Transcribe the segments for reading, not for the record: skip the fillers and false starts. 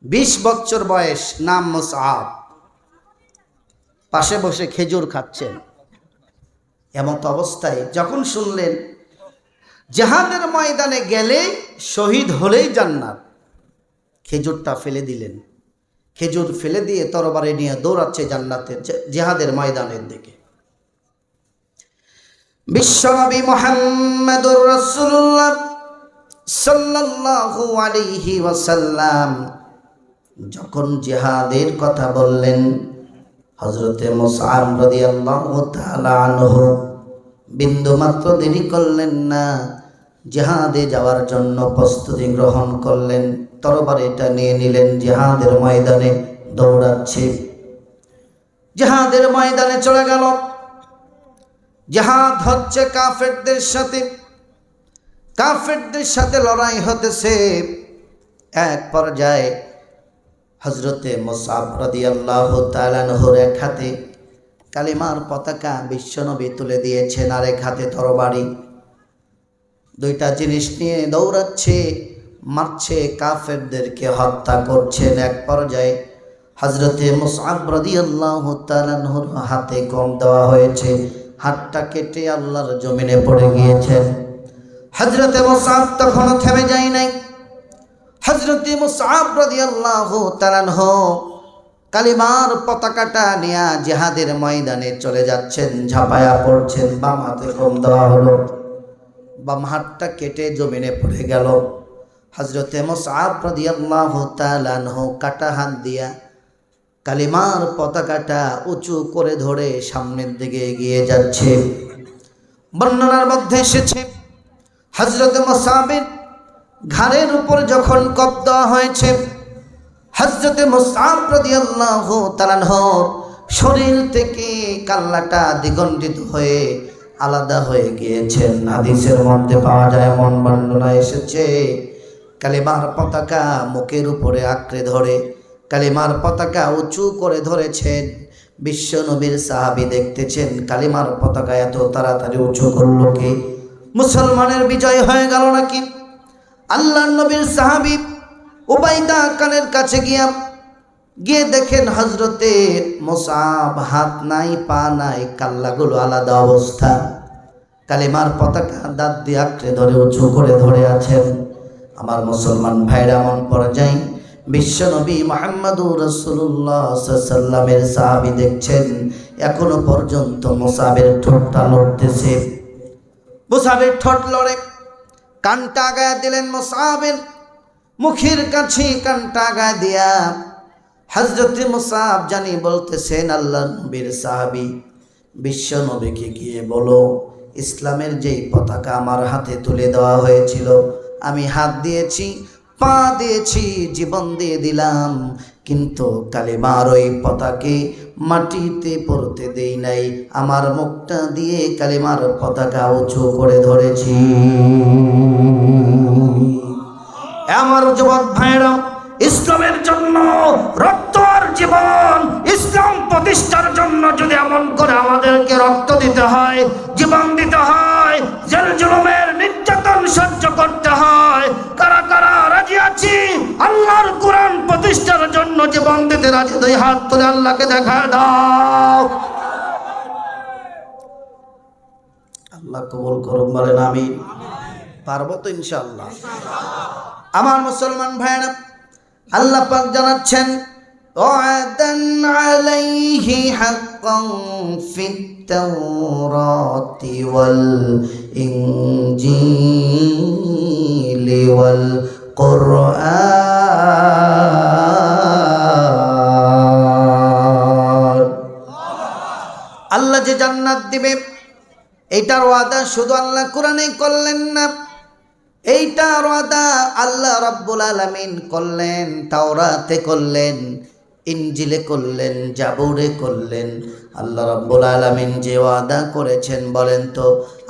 20 বছর বয়স, নাম মুসআব। পাশে বসে খেজুর খাচ্ছেন। এমত অবস্থায় যখন শুনলেন জিহাদের ময়দানে গেলে শহীদ হলেই জান্নাত, খেজুরটা ফেলে দিলেন। খেজুর ফেলে দিয়ে তরবারি নিয়ে দৌড়াচ্ছে জান্নাতের জিহাদের ময়দানের দিকে। বিশ্বনবী মুহাম্মদুর রাসূলুল্লাহ সাল্লাল্লাহু আলাইহি ওয়াসাল্লাম যখন জিহাদের কথা বললেন, হযরতে মুসআব রাদিয়াল্লাহু তাআলা আনহু বিন্দুমাত্র দেরি করলেন না, জিহাদে যাওয়ার জন্য প্রস্তুতি গ্রহণ করলেন। তরবারিটা নিয়ে নিলেন, জিহাদের ময়দানে দৌড়াচ্ছে। জিহাদের ময়দানে চলে গেল। জিহাদ হচ্ছে কাফেরদের সাথে, কাফেরদের সাথে লড়াই হতেছে। এক পর্যায়ে হযরতে মুসআব রাদিয়াল্লাহু তাআলা আনহুর এক হাতে কালিমার পতাকা বিশ্বনবী তুলে দিয়েছেন, আর এক হাতে তরবারি। দুইটা জিনিস নিয়ে দৌড়াচ্ছে, মারছে, কাফেরদেরকে হত্যা করছেন। এক পর্যায়ে হযরতে মুসআব রাদিয়াল্লাহু তাআলা আনহুর হাতে কম দেওয়া হয়েছে, হাতটা কেটে আল্লাহর জমিনে পড়ে গিয়েছেন। হযরতে মুসআব তখনও থেমে যায় নাই। হযরতে মুসআব রাদিয়াল্লাহু তাআলা আনহু কালিমার পতাকাটা নিয়ে জিহাদের ময়দানে চলে যাচ্ছেন, ঝাঁপায়া পড়ছেন। বাম হাতে কম দেওয়া হলো, বাম হাতটা কেটে জমিনে পড়ে গেল। হযরতে মুসআব রাদিয়াল্লাহু তাআলা আনহু কাটা হাত দিয়া কালিমার পতাকাটা উঁচু করে ধরে সামনের দিকে এগিয়ে যাচ্ছে। বর্ণনার মধ্যে এসেছে হযরতে মুসআবের ঘাড়ের উপর যখন কপ দেওয়া হয়েছে, হযরতে মুসআব রাদিয়াল্লাহু তাআলা আনহুর শরীর থেকে কাল্লাটা দ্বিগণ্ডিত হয়ে আলাদা হয়ে গিয়েছেন। হাদিসের মধ্যে পাওয়া যায়, এমন বর্ণনা এসেছে, কালিমার পতাকা মুখের উপরে আঁকড়ে ধরে কালিমার পতাকা উঁচু করে ধরেছেন। বিশ্ব নবীর সাহাবী দেখতেছেন কালিমার পতাকা এত তাড়াতাড়ি উঁচু করল কে? মুসলমানের বিজয় হয়ে গেল নাকি? আল্লাহর নবীর সাহাবী উবাইদা কানের কাছে গিয়ে দেখেন হযরতে মুসআব হাত নাই, পা নাই, কাল্লাগুলো আলাদা অবস্থা। কালিমার পতাকা দাঁত দিয়ে আঁকড়ে ধরে উঁচু করে ধরে আছেন। আমার মুসলমান ভাইরা, এমন পর্যায়ে বিশ্বনবী মুহাম্মদুর রাসূলুল্লাহ সাল্লাল্লাহু আলাইহি ওয়াসাল্লামের সাহাবী দেখছেন এখনো পর্যন্ত মুসআবের ঠোঁটটা লড়তেছে। মুসআবের ঠোঁট লড়ে, কানটা আগায় দিলেন। মুসআবের মুখের কাছে কানটা আগায় দিয়া হযরতে মুসআব জানি বলতেছেন, আল্লাহর নবীর সাহাবী, বিশ্ব নবীকে গিয়ে বলো ইসলামের যেই পতাকা আমার হাতে তুলে দেওয়া হয়েছিল, আমি হাত দিয়েছি, পা দিয়েছি, জীবন দিয়ে দিলাম, কিন্তু কালিমার ওই পতাকে মাটিতে পড়তে দেই নাই, আমার মুখটা দিয়ে কালিমার পতাকা উঁচু করে ধরেছি। আমার যুবক ভাইরা, ইসলামের জন্য রক্ত আর জীবন, ইসলাম প্রতিষ্ঠার জন্য যদি এমন করে আমাদেরকে রক্ত দিতে হয়, জীবন দিতে হয়, জেল জুলুমের নির্যাতন সহ্য করতে হয়, কারা কারা রাজি আছি আল্লাহর কোরআন প্রতিষ্ঠার জন্য জীবন দিতে রাজি? দুই হাত তুলে আল্লাহকে দেখা দাও। আল্লাহ কবুল করুন, বলেন আমিন। পারবো তো ইনশাআল্লাহ। আমার মুসলমান ভাইরা, আল্লাহ পাক জানাচ্ছেন, ওয়াদান আলাইহি হাক্কান ফিত তাওরাতি ওয়াল ইনজিলি ওয়াল কুরআন। আল্লাহ যে জান্নাত দিবে এইটার ওয়াদা শুধু আল্লাহ কোরআনে করলেন না, এইটার ওয়াদা আল্লাহ রাব্বুল আলামিন করলেন, তাওরাতে করলেন, ইনজিলে করলেন, জাবুরে করলেন। আল্লাহ রাব্বুল আলামিন যে ওয়াদা করেছেন, বলেন তো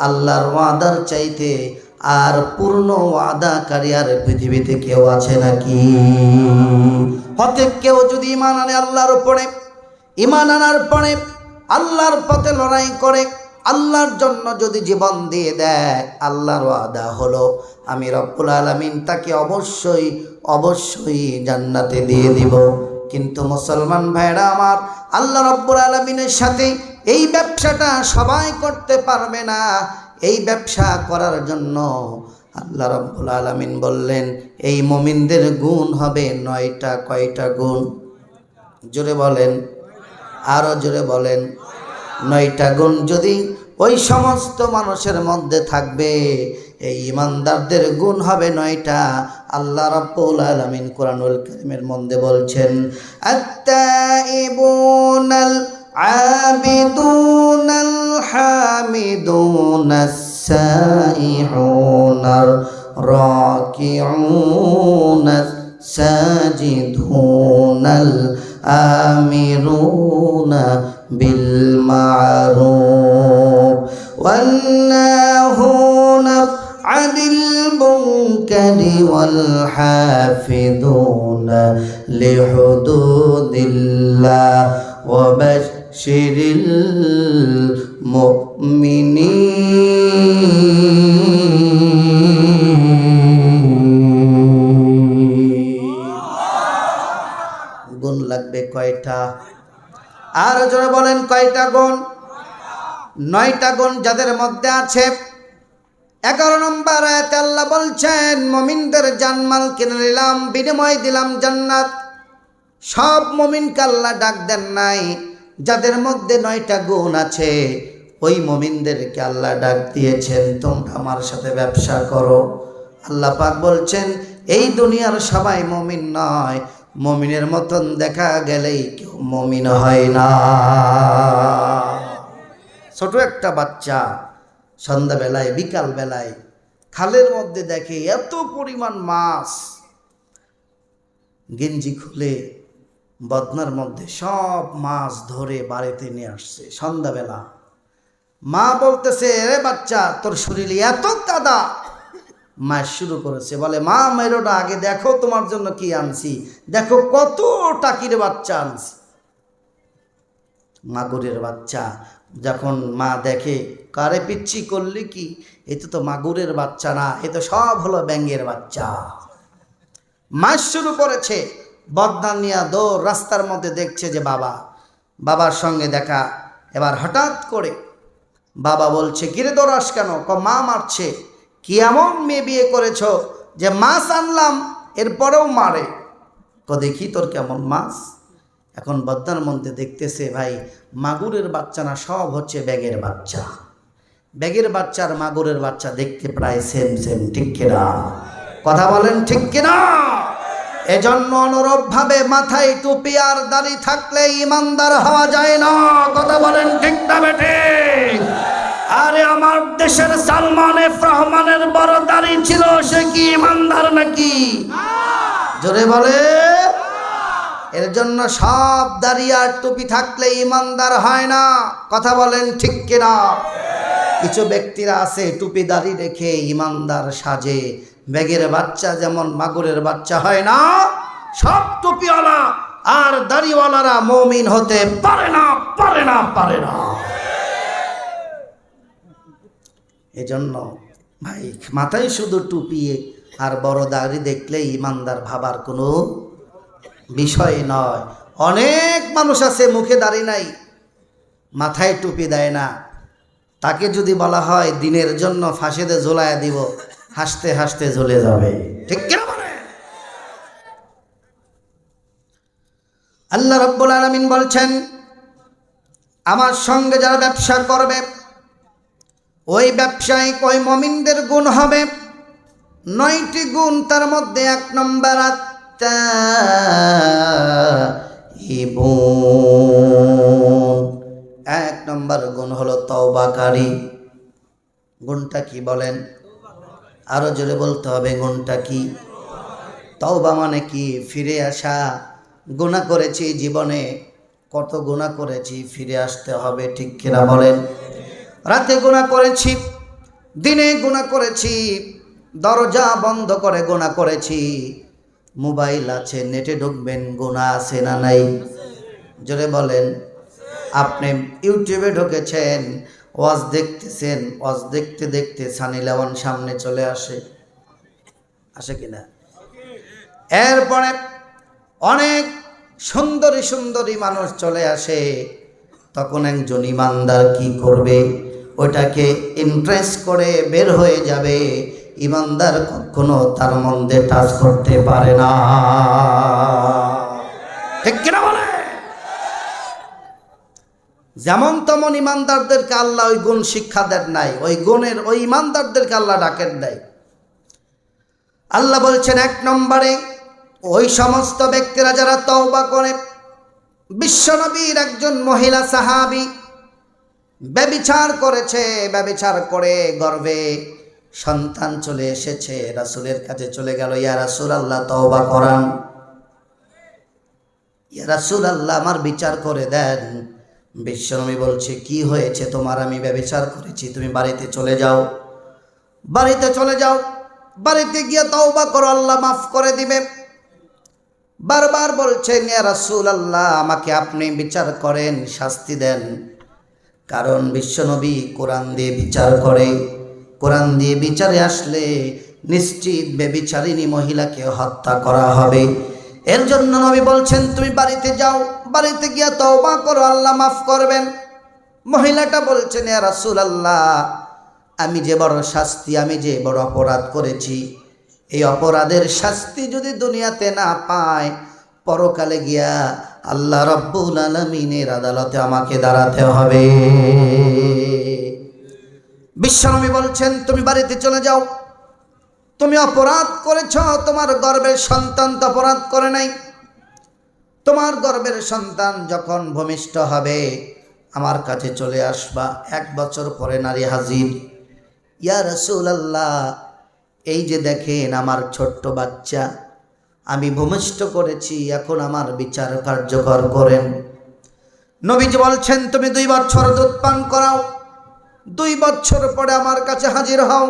আল্লাহর ওয়াদার চাইতে আর পূর্ণ ওয়াদাকারী আর পৃথিবীতে কেউ আছে নাকি? অতএব কেউ যদি ঈমান আনে আল্লাহর উপরে, ঈমান আনার পরে আল্লাহর পথে লড়াই করে, আল্লাহর জন্য যদি জীবন দিয়ে দেয়, আল্লাহর ওয়াদা হলো আমি রব্বুল আলামিন তাকে অবশ্যই অবশ্যই জান্নাতে দিয়ে দিব। কিন্তু মুসলমান ভাইরা আমার, আল্লাহ রব্বুল আলামিনের সাথে এই ব্যবসাটা সবাই করতে পারবে না। এই ব্যবসা করার জন্য আল্লাহ রব্বুল আলামিন বললেন এই মুমিনদের গুণ হবে 9টা। কয়টা গুণ? জোরে বলেন, আরো জোরে বলেন। 9টা গুণ যদি ওই সমস্ত মানুষের মধ্যে থাকবে, এই ইমানদারদের গুণ হবে 9টা। আল্লাহ রাব্বুল আলামিন কোরআনুল কারীমের মধ্যে বলছেন আত-তাইবুনাল আবিদুনাল হামিদুনাস সাইহুনার রাকিউনাস সাজিদুনাল আমিরুনা বিল মারুফ ওয়ান্নাহুনা আনিল মুনকারি ওয়াল হাফিযুনা লিহুদুদিল্লাহ ওয়া বাশশিরিল মুমিনিন। গুণ লাগবে কয়টা? আর জোরে বলেন কয়টা গুণ? 9টা গুণ যাদের মধ্যে আছে। 11 নম্বর আয়াতে আল্লাহ বলছেন মুমিনদের জানমাল কিনে নিলাম, বিনিময় দিলাম জান্নাত। সব মুমিনকে আল্লাহ ডাক দেন নাই, যাদের মধ্যে 9টা গুণ আছে ওই মুমিনদেরকে আল্লাহ ডাক দিয়েছেন তোমরা আমার সাথে ব্যবসা করো। আল্লাহ পাক বলছেন এই দুনিয়ার সবাই মুমিন নয়, মুমিনের মতন দেখা গেলেই কেউ মুমিন হয় না। ছোট একটা বাচ্চা সন্ধ্যাবেলায় বিকাল বেলায় খালের মধ্যে দেখে এত পরিমাণ মাছ, গেঞ্জি খুলে বদনার মধ্যে সব মাছ ধরে বাড়িতে নিয়ে আসছে সন্ধ্যাবেলা। মা বলতেছে রে বাচ্চা তোর শরীরে এত কাদা। মা শুরু করেছে, বলে মা মেরোটা আগে দেখো তোমার জন্য কি আনছি, দেখো কত টাকির বাচ্চা আনছি। মাগুরের বাচ্চা। যখন মা দেখে কারে পিচ্ছি করলি কি, এ তো মাগুরের বাচ্চা না, এ তো সব হলো ব্যাঙের বাচ্চা। মাছ শুরু করেছে বদনা নিয়া দৌড়, রাস্তার মধ্যে দেখছে যে বাবার সঙ্গে দেখা। এবার হঠাৎ করে বাবা বলছে কিরে দৌড়াস কেন? মা মারছে। কি এমন মেয়ে বিয়ে করেছ যে মাছ আনলাম এরপরেও মারে? দেখি তোর কেমন মাছ। এখন বদনার মধ্যে দেখতেছে ভাই মাগুরের বাচ্চা না, সব হচ্ছে ব্যাগের বাচ্চা। ব্যাগের বাচ্চা আর মাগুরের বাচ্চা দেখতে প্রায় সেম সেম, ঠিক কিনা? কথা বলেন ঠিক কিনা? এজন্য অনুরূপ ভাবে মাথায় টুপি আর দাড়ি থাকলে ইমানদার হওয়া যায় না। কথা বলেন ঠিক না বেঠে? আরে আমার দেশের সালমান এফ রহমানের বড় দাড়ি ছিল, সে কি ইমানদার নাকি? জোরে বলে। এর জন্য সব দাড়ি আর টুপি থাকলে ইমানদার হয় না। কথা বলেন ঠিক কিনা? কিছু ব্যক্তিরা আছে টুপি দাড়ি রেখে ইমানদার সাজে। ব্যাগের বাচ্চা যেমন মাগুরের বাচ্চা হয় না, সব টুপিওয়ালা আর দাড়িওয়ালারা মুমিন হতে পারে না, পারে না, পারে না। এজন্য ভাই মাথায় শুধু টুপি আর বড় দাড়ি দেখলে ইমানদার ভাবার কোনো বিষয় নয়। অনেক মানুষ আছে মুখে দাড়ি নাই, মাথায় টুপি দেয় না। তাকে যদি বলা হয় দিনের জন্য ফাঁসিতে ঝোলায়া দিব, হাসতে হাসতে ঝুলে যাবে, ঠিক কিনা বলে? আল্লাহ রাব্বুল আলামিন বলছেন আমার সঙ্গে যারা ব্যবসা করবে ওই ব্যবসায়িক ওই মুমিনদের গুণ হবে 9টি গুণ। তার মধ্যে 1 নম্বর আত-তাইবুন। 1 নম্বর গুণ হলো তওবাকারী। গুণটা কি বলেন? আরো জোরে বলতে হবে গুণটা কি? তওবা মানে কি? ফিরে আসা। গুনাহ করেছি জীবনে, কত গুনাহ করেছি, ফিরে আসতে হবে, ঠিক কিনা বলেন? রাতে গুনাহ করেছি, দিনে গুনাহ করেছি, দরজা বন্ধ করে গুনাহ করেছি, মোবাইল আছে নেটে ঢুকবেন, গুনাহ আছে না নাই? জোরে বলেন। আপনি ইউটিউবে ঢুকেছেন, ওয়াজ দেখতেছেন, ওয়াজ দেখতে দেখতে সানি লিওন সামনে চলে আসে, আসে কিনা? এরপরে অনেক সুন্দরী সুন্দরী মানুষ চলে আসে। তখন একজন ইমানদার কি করবে? ওটাকে ইমপ্রেস করে বের হয়ে যাবে। ইমানদার কখনো তার মধ্যে টাচ করতে পারে না, ঠিক কিনা বলে? যেমন তেমন ইমানদারদেরকে আল্লাহ ওই গুণ শিক্ষা দেন নাই, ওই গুণের ওই ইমানদারদেরকে আল্লাহ ডাকেন দেয়। আল্লাহ বলছেন 1 নম্বরে ওই সমস্ত ব্যক্তিরা যারা তওবা করে। বিশ্বনবীর একজন মহিলা সাহাবী ব্যভিচার করেছে, ব্যভিচার করে গর্ভে সন্তান চলে এসেছে, রাসূলের কাছে চলে গেল, ইয়া রাসূলুল্লাহ তওবা করান, ইয়া রাসূলুল্লাহ আমার বিচার করে দেন। বিশ্বনবী বলছে কি হয়েছে তোমার? আমি ব্যভিচার করেছি, তুমি বাড়িতে চলে যাও, বাড়িতে চলে যাও, বাড়িতে গিয়ে তওবা করো, আল্লাহ মাফ করে দিবে। বারবার বলছেন ইয়া রাসূলুল্লাহ আমাকে আপনি বিচার করেন, শাস্তি দেন। কারণ বিশ্বনবী কোরআন দিয়ে বিচার করে, কোরআন দিয়ে বিচারে আসলে নিশ্চিত ব্যভিচারিণী মহিলাকে হত্যা করা হবে। এর জন্য নবী বলছেন তুমি বাড়িতে যাও, বাড়িতে গিয়ে তওবা করো, আল্লাহ মাফ করবেন। মহিলাটা বলছেন ইয়া রাসূলুল্লাহ আমি যে বড় শাস্তি, আমি যে বড় অপরাধ করেছি, এই অপরাধের শাস্তি যদি দুনিয়াতে না পায়, পরকালে গিয়া আল্লাহ রাব্বুল আলামিনের আদালতে আমাকে দাঁড়াতে হবে। বিশ্বনবী বলছেন তুমি বাড়িতে চলে যাও, তুমি অপরাধ করেছ, তোমার গর্ভের সন্তান তো অপরাধ করে নাই। তোমার গর্ভের সন্তান যখন ভূমিষ্ঠ হবে আমার কাছে চলে আসবা। 1 বছর পরে নারী হাজির, ইয়া রাসূলুল্লাহ এই যে দেখেন আমার ছোট্ট বাচ্চা, আমি ভূমিষ্ঠ করেছি, এখন আমার বিচার কার্যকর করেন। নবীজি বলছেন তুমি 2 বছর দুধ পান করাও, 2 বছর পরে আমার কাছে হাজির হও।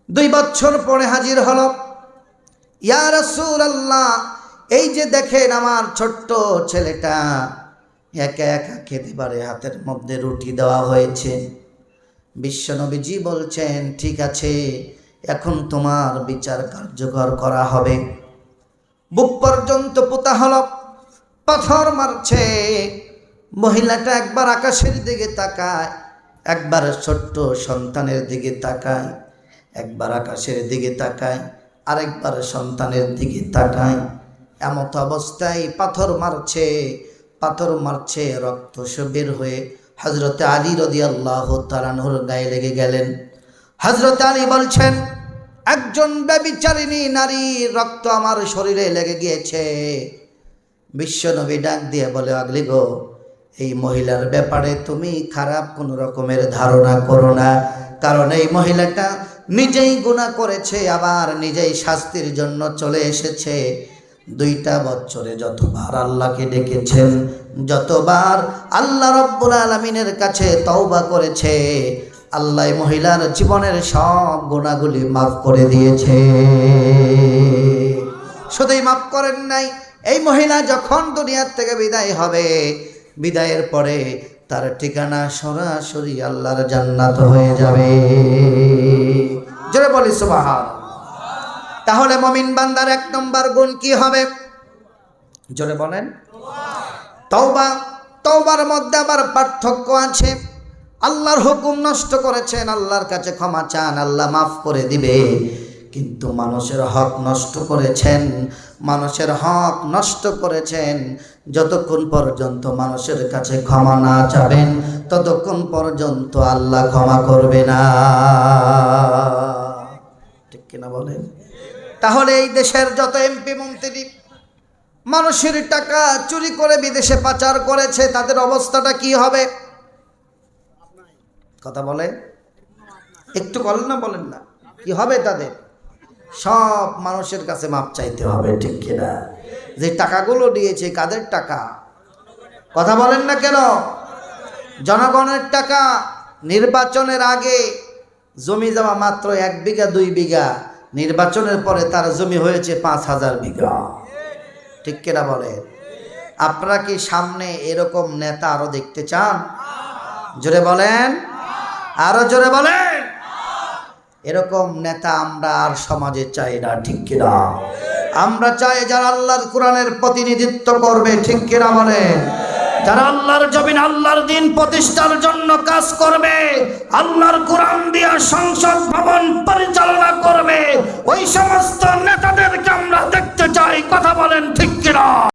2 বছর পরে হাজির হলো, ইয়া রাসূলুল্লাহ এই যে দেখেন আমার ছোট্ট ছেলেটা একা একা খেতে পারে, হাতের মধ্যে রুটি দেওয়া হয়েছে। বিশ্বনবীজি বলছেন ঠিক আছে, এখন তোমার বিচার কার্যকর করা হবে। বুক পর্যন্ত পোতা হলো, পাথর মারছে। মহিলাটা একবার আকাশের দিকে তাকায়, একবার ছোট্ট সন্তানের দিকে তাকায়, একবার আকাশের দিকে তাকায়, আরেকবার সন্তানের দিকে তাকায়। এমত অবস্থায় পাথর মারছে, পাথর মারছে, রক্ত বের হয়ে হযরত আলী রাদিয়াল্লাহু তাআলা আনহুর গায়ে লেগে গেলেন। হযরত আলী বলছেন একজন ব্যভিচারিণী নারীর রক্ত আমার শরীরে লেগে গিয়েছে। বিশ্বনবী ডাক দিয়ে বলে আগলি গো, এই মহিলার ব্যাপারে তুমি খারাপ কোনো রকমের ধারণা করো না, কারণ এই মহিলাটা নিজেই গুনাহ করেছে, আবার নিজেই শাস্তির জন্য চলে এসেছে। 2টা বছরে যতবার আল্লাহকে ডেকেছেন, যতবার আল্লাহ রাব্বুল আলামিনের কাছে তওবা করেছে, আল্লাহ মহিলার জীবনের সব গুনাহগুলি মাফ করে দিয়েছে। শুধুই মাফ করেন নাই, এই মহিলা যখন দুনিয়ার থেকে বিদায় হবে, বিদায়ের পরে তার ঠিকানা সরাসরি আল্লাহর জান্নাত হয়ে যাবে। জোরে বলি সুবহানাল্লাহ। তাহলে মুমিন বান্দার 1 নম্বর গুণ কি হবে? জোরে বলেন তওবা। তওবার মধ্যে আবার পার্থক্য আছে। আল্লাহর হুকুম নষ্ট করেছেন, আল্লাহর কাছে ক্ষমা চান, আল্লাহ মাফ করে দিবে। কিন্তু মানুষের হক নষ্ট করেছেন, মানুষের হক নষ্ট করেছেন, যতক্ষণ পর্যন্ত মানুষের কাছে ক্ষমা না চাবেন ততক্ষণ পর্যন্ত আল্লাহ ক্ষমা করবে না, ঠিক কিনা বলেন? তাহলে এই দেশের যত এমপি মন্ত্রী মানুষের টাকা চুরি করে বিদেশে পাচার করেছে, তাদের অবস্থাটা কি হবে? কথা বলে একটু বলেন না, বলেন না, কি হবে তাদের? সব মানুষের কাছে মাপ চাইতে হবে, ঠিক কিনা? যে টাকাগুলো দিয়েছে কাদের টাকা? কথা বলেন না কেন? জনগণের টাকা। নির্বাচনের আগে জমি জমা মাত্র 1 বিঘা 2 বিঘা, নির্বাচনের পরে তার জমি হয়েছে 5000 বিঘা, ঠিক কিনা বলে? আপনারা কি সামনে এরকম নেতা আরো দেখতে চান? জোরে বলেন, আরো জোরে বলেন। এরকম নেতা আমরা আর সমাজে চাই না, ঠিক কিনা? আমরা চাই যারা আল্লাহর কোরআনের প্রতিনিধিত্ব করবে, ঠিক কিনা বলেন? যারা আল্লাহর জমিন আল্লাহর দিন প্রতিষ্ঠার জন্য কাজ করবে, আল্লাহর কোরআন দিয়া সংসদ ভবন পরিচালনা করবে, ওই সমস্ত নেতাদেরকে আমরা দেখতে চাই। কথা বলেন, ঠিক কিনা?